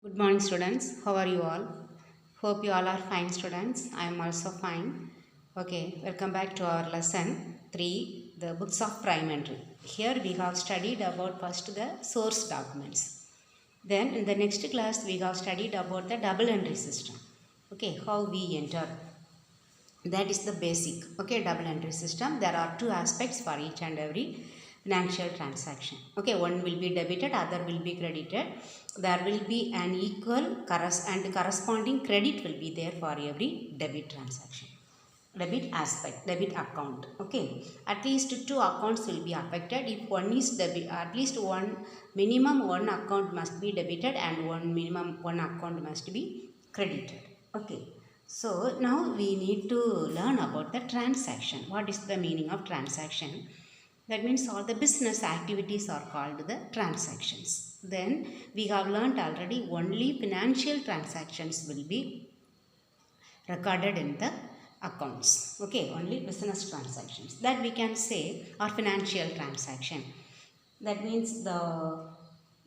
Good morning, students. How are you all? Hope you all are fine, students. I am also fine. Okay, welcome back to our lesson 3, the books of primary. Here we have studied about first the source documents. Then in the next class we have studied about the double entry system. Okay, how we enter. That is the basic. Okay, double entry system. There are two aspects for each and every financial transaction. Okay, one will be debited, other will be credited. There will be an equal and corresponding credit will be there for every debit transaction. Debit aspect, debit account. Okay, at least two accounts will be affected. If one is debit, at least one minimum one account must be debited and one account must be credited. Okay, so now we need to learn about the transaction. What is the meaning of transaction? That means all the business activities are called the transactions. Then we have learned already only financial transactions will be recorded in the accounts. Okay, only business transactions that we can say are financial transaction. That means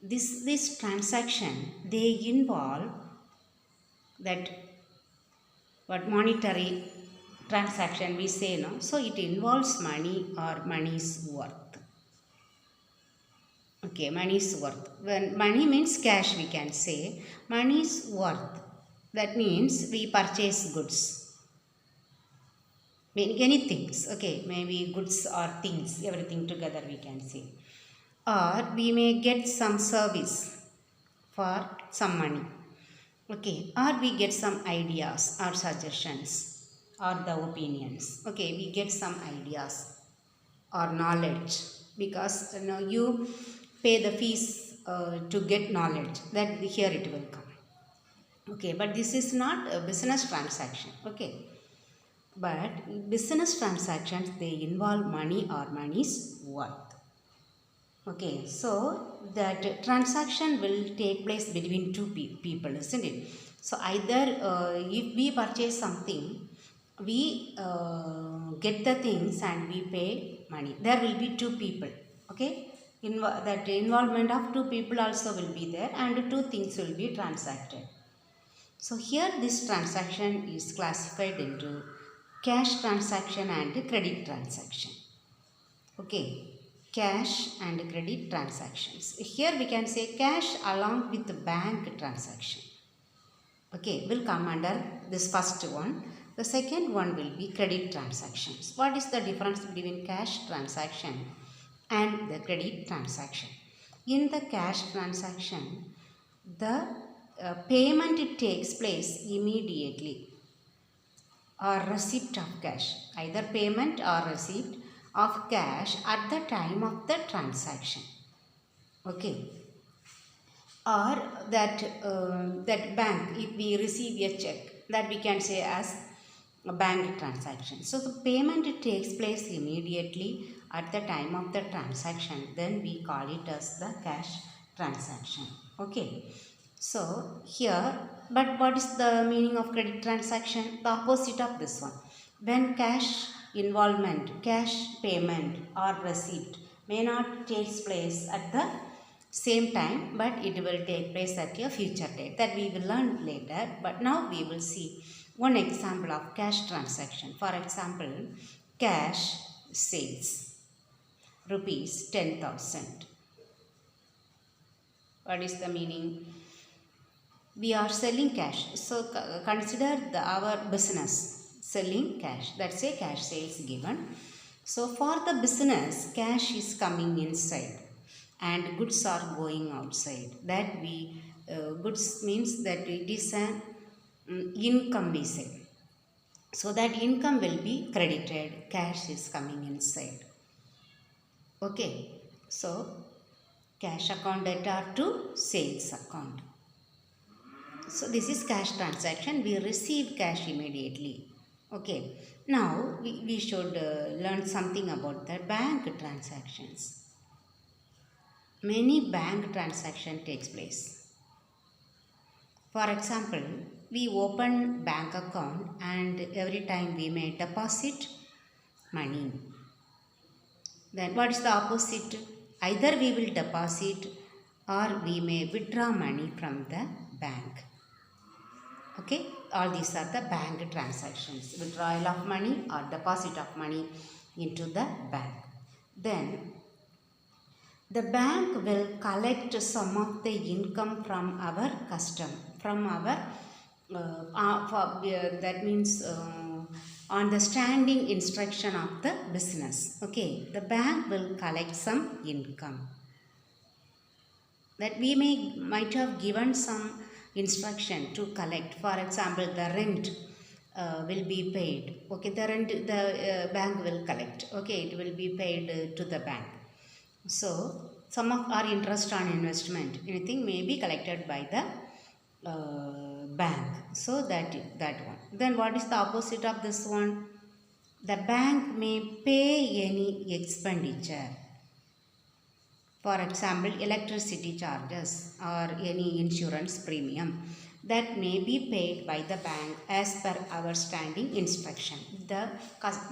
this transaction they involve that what monetary transaction we say no. So it involves money or money's worth. Okay, money's worth. When money means cash, we can say money's worth. That means we purchase goods. Many things. Okay, maybe goods or things, everything together we can say. Or we may get some service for some money. Okay, or we get some ideas or suggestions or the opinions. Okay, we get some ideas or knowledge because you pay the fees to get knowledge, that here it will come. Okay, but this is not a business transaction. Okay, but business transactions they involve money or money's worth. Okay, so that transaction will take place between two people, isn't it? So either if we purchase something, we get the things and we pay money. There will be two people. Okay, that involvement of two people also will be there, and two things will be transacted. So here this transaction is classified into cash transaction and credit transaction. Okay, cash and credit transactions. Here we can say cash along with the bank transaction. Okay, will come under this first one. The second one will be credit transactions. What is the difference between cash transaction and the credit transaction? In the cash transaction, the payment it takes place immediately, or receipt of cash, either payment or receipt of cash at the time of the transaction. Okay, or that bank, if we receive a check, that we can say as a bank transaction. So the payment it takes place immediately at the time of the transaction, then we call it as the cash transaction. Okay, so here, but what is the meaning of credit transaction? The opposite of this one. When cash involvement, cash payment or receipt may not takes place at the same time, but it will take place at a future date, that we will learn later. But now we will see one example of cash transaction. For example, cash sales rupees 10,000. What is the meaning? We are selling cash, so consider our business selling cash. That's a cash sales given. So for the business, cash is coming inside and goods are going outside. That we goods means that it is an income we say. So that income will be credited, cash is coming inside. Okay, so cash account debtor to sales account. So this is cash transaction, we receive cash immediately. Okay, now we should learn something about the bank transactions. Many bank transaction takes place. For example, we open bank account and every time we may deposit money. Then what is the opposite? Either we will deposit or we may withdraw money from the bank. Okay, all these are the bank transactions, withdrawal of money or deposit of money into the bank. Then the bank will collect some of the income from our from our that means on the standing instruction of the business. Okay, the bank will collect some income that we might have given some instruction to collect. For example, the rent will be paid. Okay, the rent the bank will collect. Okay, it will be paid to the bank. So some of our interest on investment, anything may be collected by the bank. So that one. Then what is the opposite of this one? The bank may pay any expenditure. For example, electricity charges or any insurance premium that may be paid by the bank as per our standing instruction.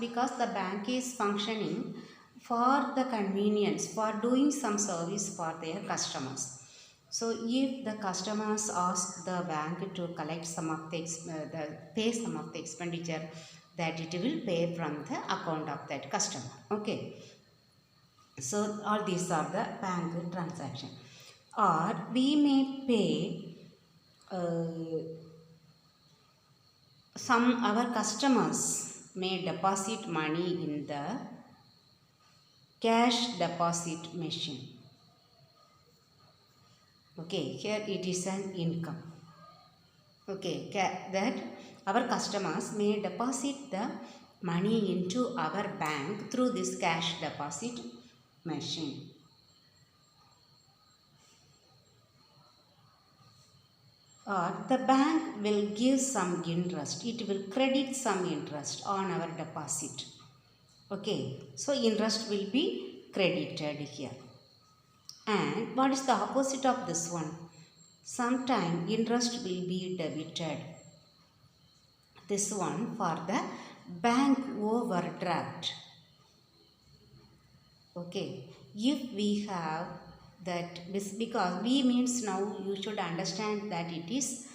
Because the bank is functioning for the convenience, for doing some service for their customers. So if the customers ask the bank to collect some of pay some of the expenditure, that it will pay from the account of that customer. Okay. So all these are the bank transaction. Or we may pay our customers may deposit money in the cash deposit machine. Okay, here it is an income. Okay, that our customers may deposit the money into our bank through this cash deposit machine. Or the bank will give some interest. It will credit some interest on our deposit. Okay, so interest will be credited here. And what is the opposite of this one? Sometime interest will be debited. This one for the bank overdraft. Okay, if we have that, because we means now you should understand that it is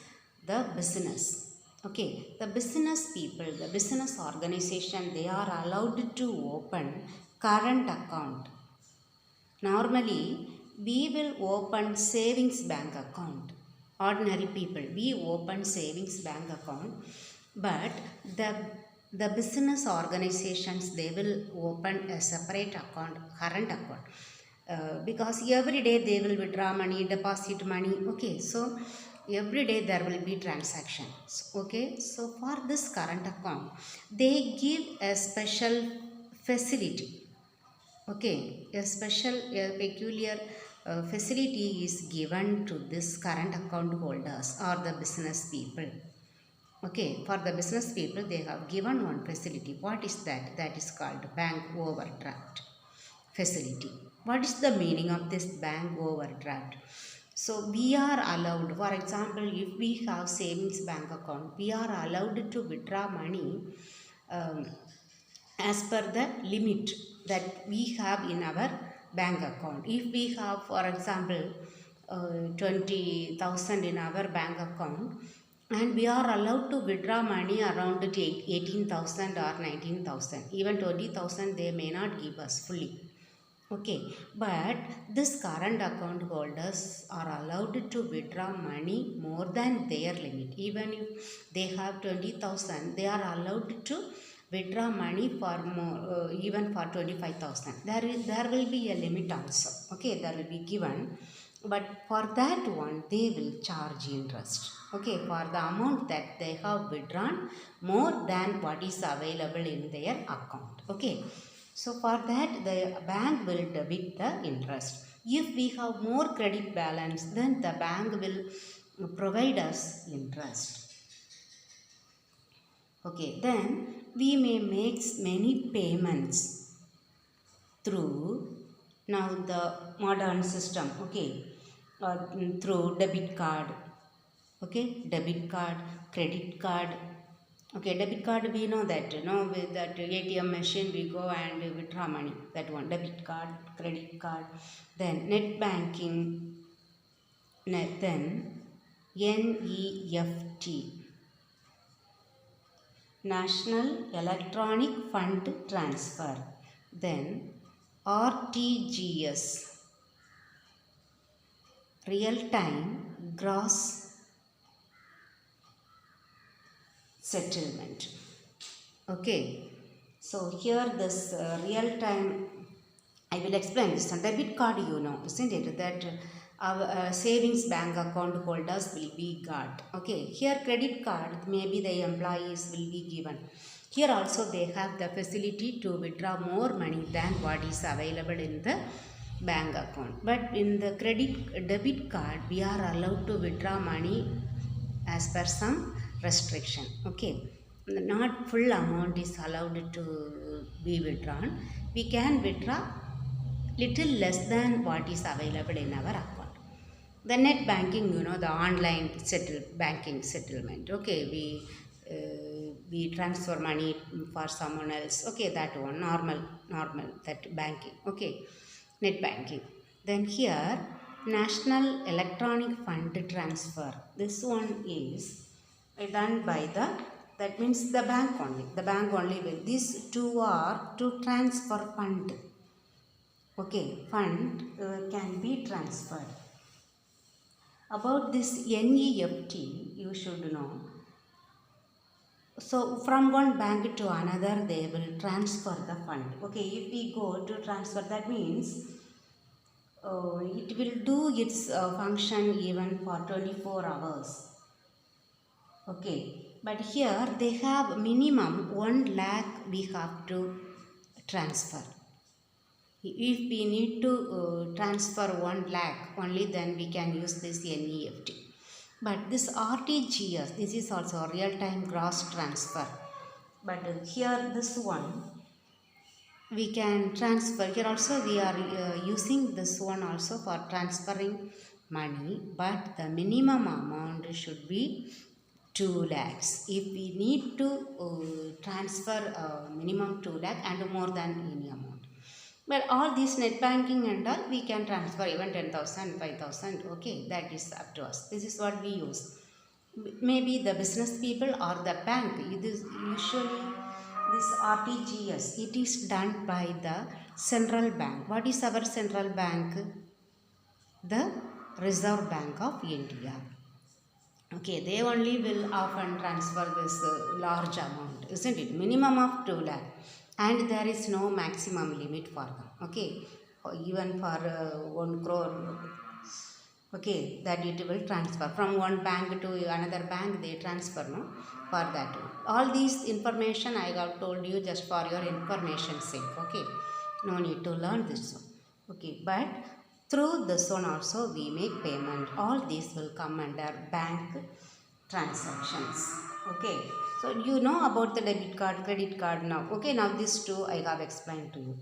the business. Okay, the business people, the business organization, they are allowed to open current account. Normally, we will open savings bank account. Ordinary people, we open savings bank account, but the business organizations, they will open a separate account, current account, because every day they will withdraw money, deposit money. Okay, so every day there will be transactions. Okay, so for this current account, they give a special facility. Okay, a peculiar facility is given to this current account holders or the business people. Okay, for the business people, they have given one facility. What is that? That is called bank overdraft facility. What is the meaning of this bank overdraft? So we are allowed, for example, if we have savings bank account, we are allowed to withdraw money as per the limit that we have in our bank account. If we have, for example, 20,000 in our bank account, and we are allowed to withdraw money around 18,000 or 19,000, even 20,000 they may not give us fully. Okay, but this current account holders are allowed to withdraw money more than their limit. Even if they have 20,000, they are allowed to withdraw money for more, even for 25,000. There will be a limit also. Okay, there will be given, but for that one they will charge interest. Okay, for the amount that they have withdrawn more than what is available in their account. Okay. So for that, the bank will debit the interest. If we have more credit balance, then the bank will provide us interest. Okay, then we may make many payments through now the modern system. Okay, through debit card. Okay, debit card, credit card. Okay, debit card, we know that, with that ATM machine we go and withdraw money. That one, debit card, credit card. Then net banking. Then NEFT, National Electronic Fund Transfer. Then RTGS, Real Time Gross Settlement. Okay, so here this real time, I will explain this. On debit card, you know, isn't it, that our savings bank account holders will be got. Okay, here credit card, maybe the employees will be given. Here also they have the facility to withdraw more money than what is available in the bank account. But in the debit card, we are allowed to withdraw money as per some restriction. Okay, not full amount is allowed to be withdrawn. We can withdraw little less than what is available in our account. The net banking, you know, the online banking settlement. Okay, we transfer money for someone else. Okay, that one normal that banking. Okay, net banking. Then here, National Electronic Fund Transfer. This one is done by the, that means the bank only. The bank only will. These two are to transfer fund. Okay, fund can be transferred. About this NEFT, you should know. So from one bank to another, they will transfer the fund. Okay, if we go to transfer, that means it will do its function even for 24 hours. Okay, but here they have minimum 1 lakh we have to transfer. If we need to transfer 1 lakh, only then we can use this NEFT. But this RTGS, this is also real-time gross transfer. But here this one, we can transfer. Here also we are using this one also for transferring money. But the minimum amount should be 2 lakhs. If we need to transfer minimum 2 lakh and more than any amount. But all this net banking and all, we can transfer even 10,000, 5,000. Okay, that is up to us. This is what we use. Maybe the business people or the bank. It is usually this RTGS. It is done by the central bank. What is our central bank? The Reserve Bank of India. Okay, they only will often transfer this large amount, isn't it? Minimum of 2 lakh. And there is no maximum limit for them. Okay, even for 1 crore. Okay, that it will transfer from one bank to another bank, they transfer, no, for that. All these information I have told you just for your information sake. Okay, no need to learn this one. Okay, but through this one also we make payment. All these will come under bank transactions. Okay, so you know about the debit card, credit card now. Okay, now these two I have explained to you.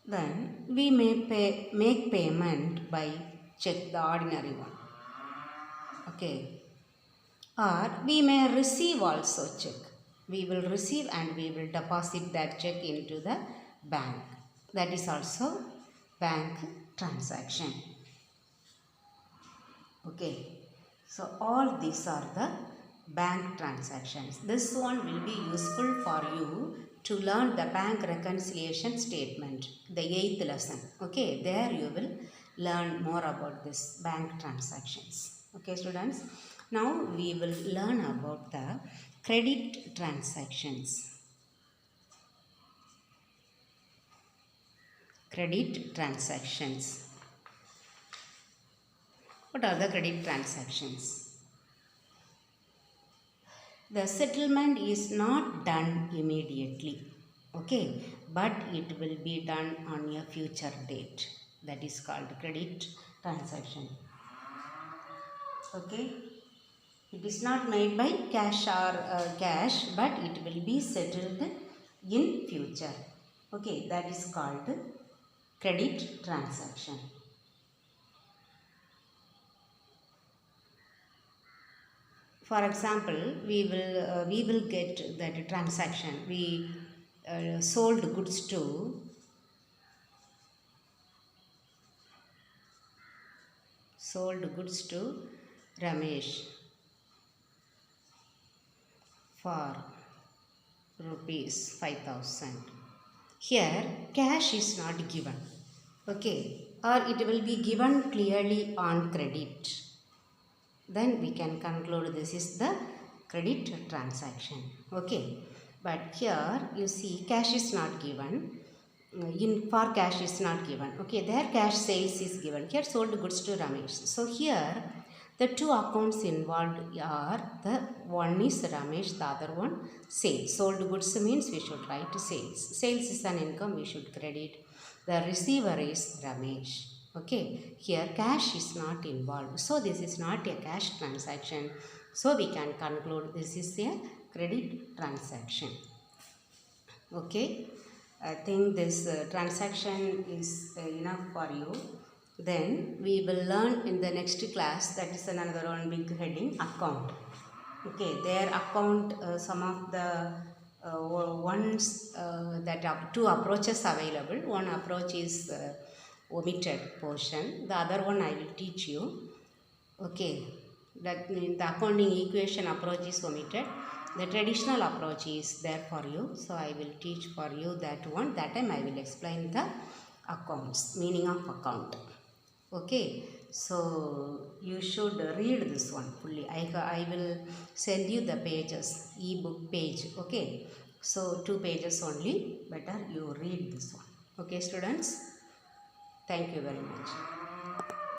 Then we may make payment by check, the ordinary one. Okay, or we may receive also check. We will receive and we will deposit that check into the bank. That is also bank transaction. Okay, so all these are the bank transactions. This one will be useful for you to learn the bank reconciliation statement, the 8th lesson. Okay, there you will learn more about this bank transactions. Okay, students, now we will learn about the credit transactions. Credit transactions. What are the credit transactions? The settlement is not done immediately, okay, but it will be done on a future date. That is called credit transaction. Okay, it is not made by cash or cash, but it will be settled in future. Okay, that is called credit transaction. For example, we will get that transaction. We sold goods to Ramesh for rupees 5,000. Here cash is not given, okay, or it will be given clearly on credit. Then we can conclude this is the credit transaction, okay. But here you see cash is not given. In for cash is not given, okay. There cash sales is given. Here sold goods to Ramesh. So here the two accounts involved are, the one is Ramesh, the other one sales. Sold goods means we should write sales. Sales is an income, we should credit. The receiver is Ramesh. Okay, here cash is not involved. So this is not a cash transaction. So we can conclude this is a credit transaction. Okay, I think this transaction is enough for you. Then we will learn in the next class, that is another one big heading, account. Okay, their account, some of the ones that are two approaches available. One approach is omitted portion. The other one I will teach you. Okay, that means the accounting equation approach is omitted. The traditional approach is there for you. So I will teach for you that one. That time I will explain the accounts, meaning of account. Okay, so you should read this one fully. I will send you the pages, ebook page. Okay, so 2 pages only. Better you read this one. Okay, students. Thank you very much.